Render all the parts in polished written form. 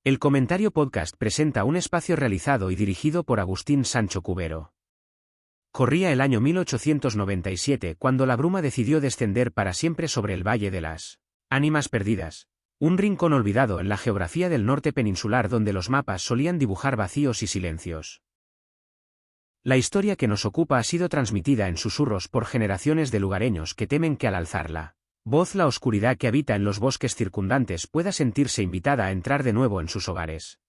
El Comentario Podcast presenta un espacio realizado y dirigido por Agustín Sancho Cubero. Corría el año 1897 cuando la bruma decidió descender para siempre sobre el Valle de las Ánimas Perdidas, un rincón olvidado en la geografía del norte peninsular donde los mapas solían dibujar vacíos y silencios. La historia que nos ocupa ha sido transmitida en susurros por generaciones de lugareños que temen que al alzarla voz la oscuridad que habita en los bosques circundantes pueda sentirse invitada a entrar de nuevo en sus hogares.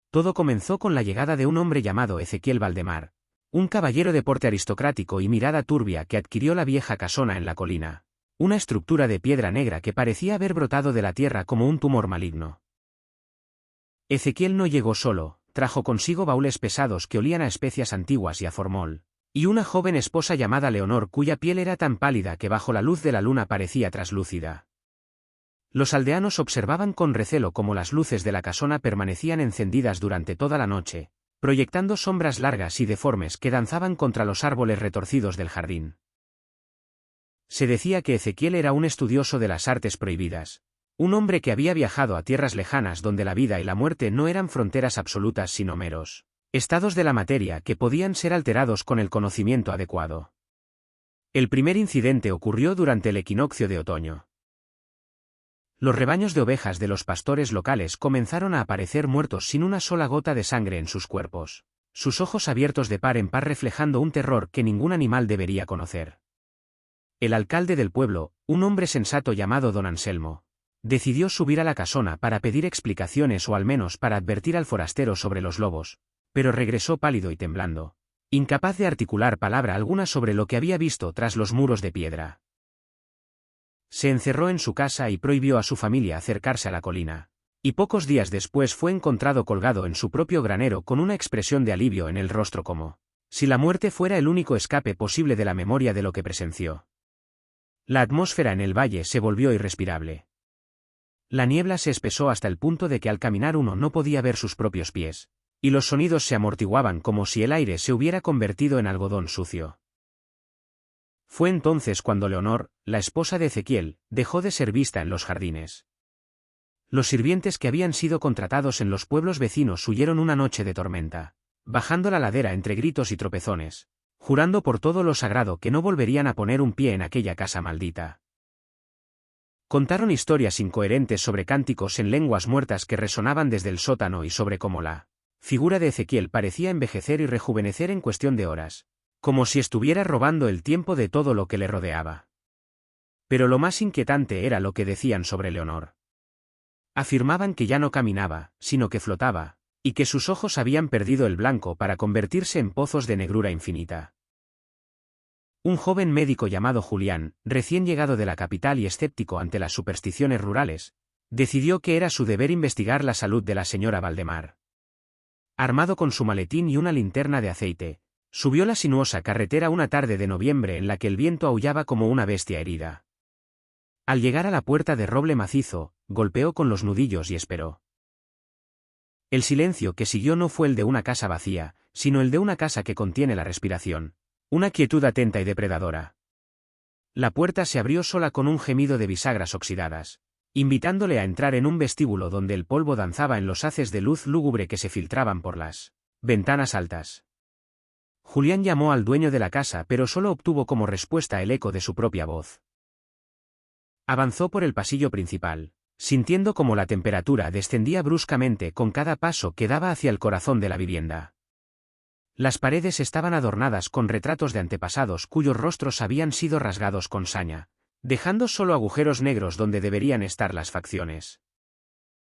Todo comenzó con la llegada de un hombre llamado Ezequiel Valdemar, un caballero de porte aristocrático y mirada turbia que adquirió la vieja casona en la colina, una estructura de piedra negra que parecía haber brotado de la tierra como un tumor maligno. Ezequiel no llegó solo, trajo consigo baúles pesados que olían a especias antiguas y a formol, y una joven esposa llamada Leonor cuya piel era tan pálida que bajo la luz de la luna parecía traslúcida. Los aldeanos observaban con recelo cómo las luces de la casona permanecían encendidas durante toda la noche, proyectando sombras largas y deformes que danzaban contra los árboles retorcidos del jardín. Se decía que Ezequiel era un estudioso de las artes prohibidas, un hombre que había viajado a tierras lejanas donde la vida y la muerte no eran fronteras absolutas sino meros estados de la materia que podían ser alterados con el conocimiento adecuado. El primer incidente ocurrió durante el equinoccio de otoño. Los rebaños de ovejas de los pastores locales comenzaron a aparecer muertos sin una sola gota de sangre en sus cuerpos, sus ojos abiertos de par en par reflejando un terror que ningún animal debería conocer. El alcalde del pueblo, un hombre sensato llamado don Anselmo, decidió subir a la casona para pedir explicaciones o al menos para advertir al forastero sobre los lobos, pero regresó pálido y temblando, incapaz de articular palabra alguna sobre lo que había visto tras los muros de piedra. Se encerró en su casa y prohibió a su familia acercarse a la colina, y pocos días después fue encontrado colgado en su propio granero con una expresión de alivio en el rostro como si la muerte fuera el único escape posible de la memoria de lo que presenció. La atmósfera en el valle se volvió irrespirable. La niebla se espesó hasta el punto de que al caminar uno no podía ver sus propios pies, y los sonidos se amortiguaban como si el aire se hubiera convertido en algodón sucio. Fue entonces cuando Leonor, la esposa de Ezequiel, dejó de ser vista en los jardines. Los sirvientes que habían sido contratados en los pueblos vecinos huyeron una noche de tormenta, bajando la ladera entre gritos y tropezones, jurando por todo lo sagrado que no volverían a poner un pie en aquella casa maldita. Contaron historias incoherentes sobre cánticos en lenguas muertas que resonaban desde el sótano y sobre cómo la figura de Ezequiel parecía envejecer y rejuvenecer en cuestión de horas, como si estuviera robando el tiempo de todo lo que le rodeaba. Pero lo más inquietante era lo que decían sobre Leonor. Afirmaban que ya no caminaba, sino que flotaba, y que sus ojos habían perdido el blanco para convertirse en pozos de negrura infinita. Un joven médico llamado Julián, recién llegado de la capital y escéptico ante las supersticiones rurales, decidió que era su deber investigar la salud de la señora Valdemar. Armado con su maletín y una linterna de aceite, subió la sinuosa carretera una tarde de noviembre en la que el viento aullaba como una bestia herida. Al llegar a la puerta de roble macizo, golpeó con los nudillos y esperó. El silencio que siguió no fue el de una casa vacía, sino el de una casa que contiene la respiración, una quietud atenta y depredadora. La puerta se abrió sola con un gemido de bisagras oxidadas, invitándole a entrar en un vestíbulo donde el polvo danzaba en los haces de luz lúgubre que se filtraban por las ventanas altas. Julián llamó al dueño de la casa pero solo obtuvo como respuesta el eco de su propia voz. Avanzó por el pasillo principal, sintiendo como la temperatura descendía bruscamente con cada paso que daba hacia el corazón de la vivienda. Las paredes estaban adornadas con retratos de antepasados cuyos rostros habían sido rasgados con saña, dejando solo agujeros negros donde deberían estar las facciones.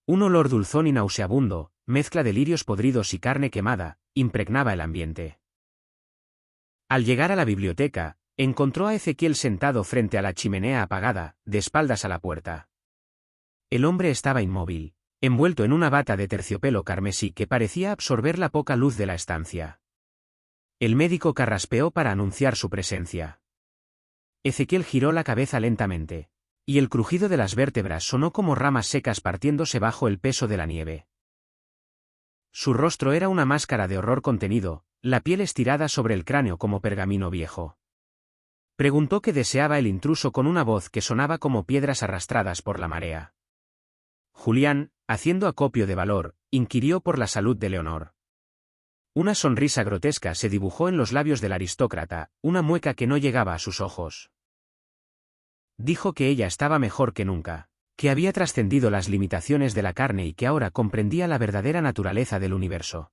Un olor dulzón y nauseabundo, mezcla de lirios podridos y carne quemada, impregnaba el ambiente. Al llegar a la biblioteca, encontró a Ezequiel sentado frente a la chimenea apagada, de espaldas a la puerta. El hombre estaba inmóvil, envuelto en una bata de terciopelo carmesí que parecía absorber la poca luz de la estancia. El médico carraspeó para anunciar su presencia. Ezequiel giró la cabeza lentamente, y el crujido de las vértebras sonó como ramas secas partiéndose bajo el peso de la nieve. Su rostro era una máscara de horror contenido, la piel estirada sobre el cráneo como pergamino viejo. Preguntó qué deseaba el intruso con una voz que sonaba como piedras arrastradas por la marea. Julián, haciendo acopio de valor, inquirió por la salud de Leonor. Una sonrisa grotesca se dibujó en los labios del aristócrata, una mueca que no llegaba a sus ojos. Dijo que ella estaba mejor que nunca, que había trascendido las limitaciones de la carne y que ahora comprendía la verdadera naturaleza del universo.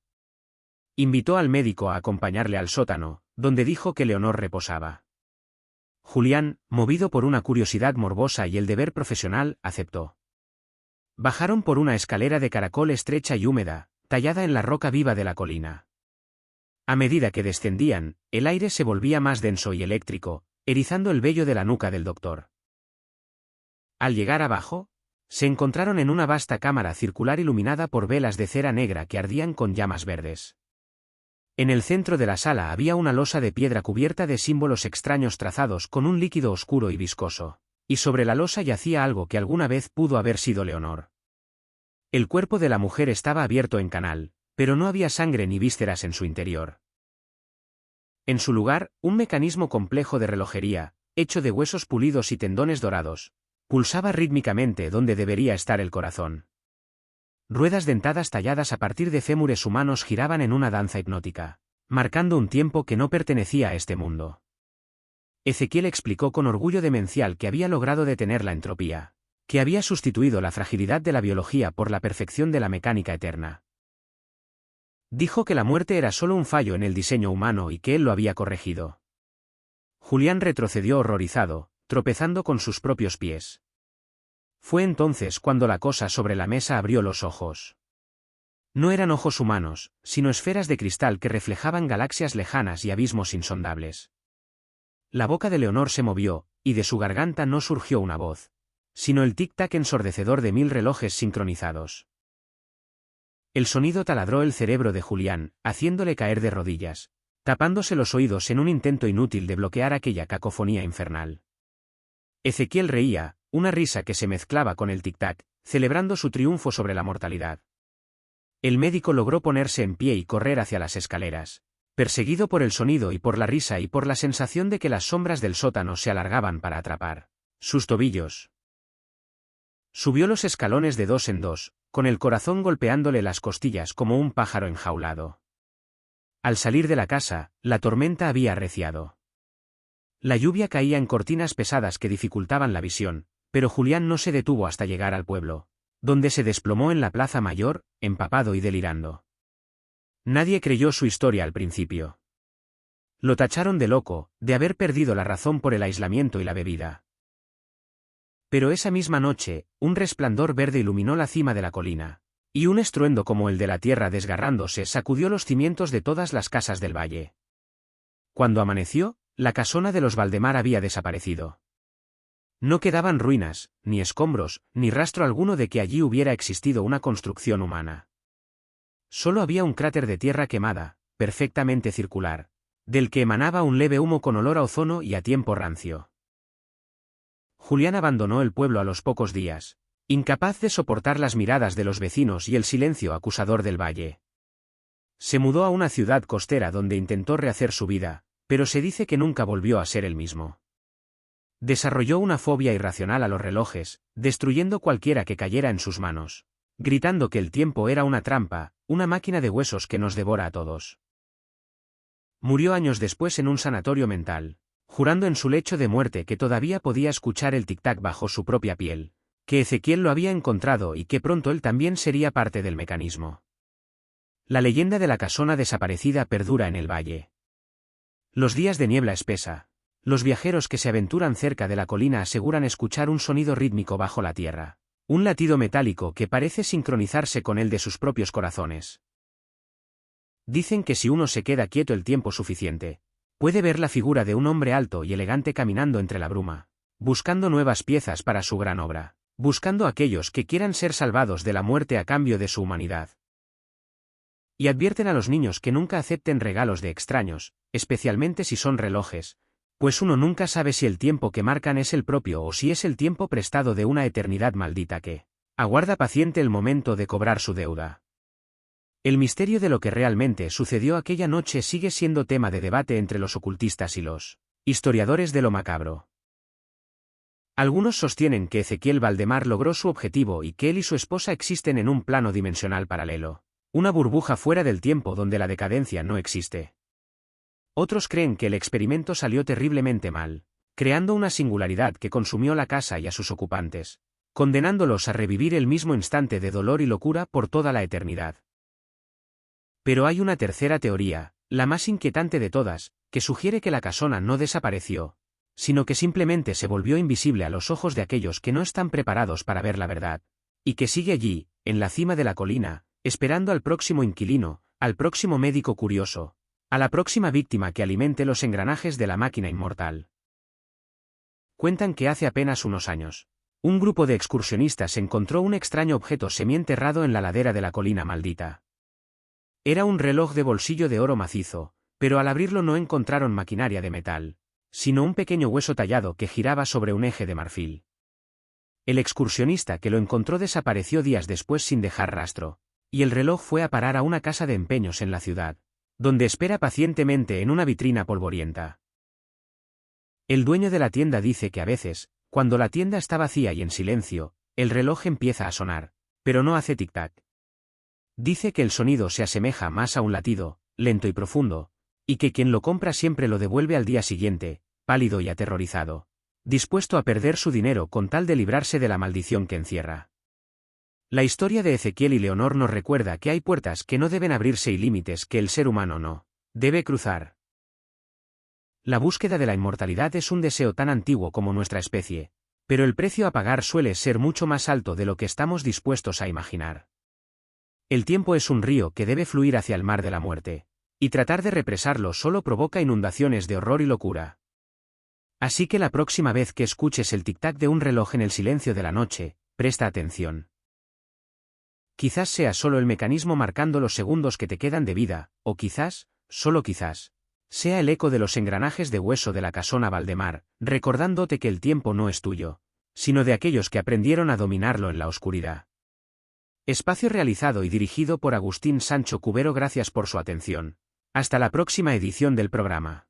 Invitó al médico a acompañarle al sótano, donde dijo que Leonor reposaba. Julián, movido por una curiosidad morbosa y el deber profesional, aceptó. Bajaron por una escalera de caracol estrecha y húmeda, tallada en la roca viva de la colina. A medida que descendían, el aire se volvía más denso y eléctrico, erizando el vello de la nuca del doctor. Al llegar abajo, se encontraron en una vasta cámara circular iluminada por velas de cera negra que ardían con llamas verdes. En el centro de la sala había una losa de piedra cubierta de símbolos extraños trazados con un líquido oscuro y viscoso, y sobre la losa yacía algo que alguna vez pudo haber sido Leonor. El cuerpo de la mujer estaba abierto en canal, pero no había sangre ni vísceras en su interior. En su lugar, un mecanismo complejo de relojería, hecho de huesos pulidos y tendones dorados, pulsaba rítmicamente donde debería estar el corazón. Ruedas dentadas talladas a partir de fémures humanos giraban en una danza hipnótica, marcando un tiempo que no pertenecía a este mundo. Ezequiel explicó con orgullo demencial que había logrado detener la entropía, que había sustituido la fragilidad de la biología por la perfección de la mecánica eterna. Dijo que la muerte era solo un fallo en el diseño humano y que él lo había corregido. Julián retrocedió horrorizado, tropezando con sus propios pies. Fue entonces cuando la cosa sobre la mesa abrió los ojos. No eran ojos humanos, sino esferas de cristal que reflejaban galaxias lejanas y abismos insondables. La boca de Leonor se movió, y de su garganta no surgió una voz, sino el tic-tac ensordecedor de 1000 relojes sincronizados. El sonido taladró el cerebro de Julián, haciéndole caer de rodillas, tapándose los oídos en un intento inútil de bloquear aquella cacofonía infernal. Ezequiel reía, una risa que se mezclaba con el tic-tac, celebrando su triunfo sobre la mortalidad. El médico logró ponerse en pie y correr hacia las escaleras, perseguido por el sonido y por la risa y por la sensación de que las sombras del sótano se alargaban para atrapar sus tobillos. Subió los escalones de 2 en 2, con el corazón golpeándole las costillas como un pájaro enjaulado. Al salir de la casa, la tormenta había arreciado. La lluvia caía en cortinas pesadas que dificultaban la visión, pero Julián no se detuvo hasta llegar al pueblo, donde se desplomó en la plaza mayor, empapado y delirando. Nadie creyó su historia al principio. Lo tacharon de loco, de haber perdido la razón por el aislamiento y la bebida. Pero esa misma noche, un resplandor verde iluminó la cima de la colina, y un estruendo como el de la tierra desgarrándose sacudió los cimientos de todas las casas del valle. Cuando amaneció, la casona de los Valdemar había desaparecido. No quedaban ruinas, ni escombros, ni rastro alguno de que allí hubiera existido una construcción humana. Solo había un cráter de tierra quemada, perfectamente circular, del que emanaba un leve humo con olor a ozono y a tiempo rancio. Julián abandonó el pueblo a los pocos días, incapaz de soportar las miradas de los vecinos y el silencio acusador del valle. Se mudó a una ciudad costera donde intentó rehacer su vida, pero se dice que nunca volvió a ser el mismo. Desarrolló una fobia irracional a los relojes, destruyendo cualquiera que cayera en sus manos, gritando que el tiempo era una trampa, una máquina de huesos que nos devora a todos. Murió años después en un sanatorio mental, jurando en su lecho de muerte que todavía podía escuchar el tic-tac bajo su propia piel, que Ezequiel lo había encontrado y que pronto él también sería parte del mecanismo. La leyenda de la casona desaparecida perdura en el valle. Los días de niebla espesa, los viajeros que se aventuran cerca de la colina aseguran escuchar un sonido rítmico bajo la tierra, un latido metálico que parece sincronizarse con el de sus propios corazones. Dicen que si uno se queda quieto el tiempo suficiente, puede ver la figura de un hombre alto y elegante caminando entre la bruma, buscando nuevas piezas para su gran obra, buscando a aquellos que quieran ser salvados de la muerte a cambio de su humanidad. Y advierten a los niños que nunca acepten regalos de extraños, especialmente si son relojes, pues uno nunca sabe si el tiempo que marcan es el propio o si es el tiempo prestado de una eternidad maldita que aguarda paciente el momento de cobrar su deuda. El misterio de lo que realmente sucedió aquella noche sigue siendo tema de debate entre los ocultistas y los historiadores de lo macabro. Algunos sostienen que Ezequiel Valdemar logró su objetivo y que él y su esposa existen en un plano dimensional paralelo, una burbuja fuera del tiempo donde la decadencia no existe. Otros creen que el experimento salió terriblemente mal, creando una singularidad que consumió la casa y a sus ocupantes, condenándolos a revivir el mismo instante de dolor y locura por toda la eternidad. Pero hay una tercera teoría, la más inquietante de todas, que sugiere que la casona no desapareció, sino que simplemente se volvió invisible a los ojos de aquellos que no están preparados para ver la verdad, y que sigue allí, en la cima de la colina, esperando al próximo inquilino, al próximo médico curioso, a la próxima víctima que alimente los engranajes de la máquina inmortal. Cuentan que hace apenas unos años, un grupo de excursionistas encontró un extraño objeto semienterrado en la ladera de la colina maldita. Era un reloj de bolsillo de oro macizo, pero al abrirlo no encontraron maquinaria de metal, sino un pequeño hueso tallado que giraba sobre un eje de marfil. El excursionista que lo encontró desapareció días después sin dejar rastro, y el reloj fue a parar a una casa de empeños en la ciudad, donde espera pacientemente en una vitrina polvorienta. El dueño de la tienda dice que a veces, cuando la tienda está vacía y en silencio, el reloj empieza a sonar, pero no hace tic-tac. Dice que el sonido se asemeja más a un latido, lento y profundo, y que quien lo compra siempre lo devuelve al día siguiente, pálido y aterrorizado, dispuesto a perder su dinero con tal de librarse de la maldición que encierra. La historia de Ezequiel y Leonor nos recuerda que hay puertas que no deben abrirse y límites que el ser humano no debe cruzar. La búsqueda de la inmortalidad es un deseo tan antiguo como nuestra especie, pero el precio a pagar suele ser mucho más alto de lo que estamos dispuestos a imaginar. El tiempo es un río que debe fluir hacia el mar de la muerte, y tratar de represarlo solo provoca inundaciones de horror y locura. Así que la próxima vez que escuches el tic-tac de un reloj en el silencio de la noche, presta atención. Quizás sea solo el mecanismo marcando los segundos que te quedan de vida, o quizás, solo quizás, sea el eco de los engranajes de hueso de la casona Valdemar, recordándote que el tiempo no es tuyo, sino de aquellos que aprendieron a dominarlo en la oscuridad. Espacio realizado y dirigido por Agustín Sancho Cubero. Gracias por su atención. Hasta la próxima edición del programa.